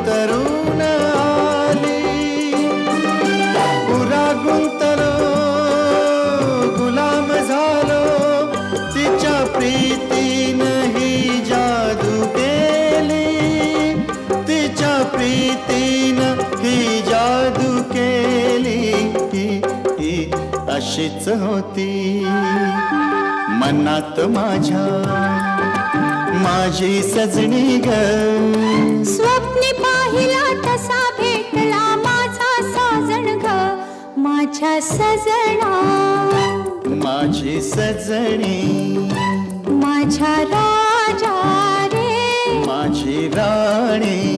तरुण आली, पुरा गुंतलो गुलाम झालो, तिच्या प्रीतीनं ही जादू केली, तिच्या प्रीतीनं ही जादू केली. ही अशीच होती मनात माझ्या माझी सजनी ग. स्वप्ने पाहिला तसा भेटला माझा साजण ग, माझ्या सजना, माझी सजनी, माझ्या राजा रे, माझी राणी.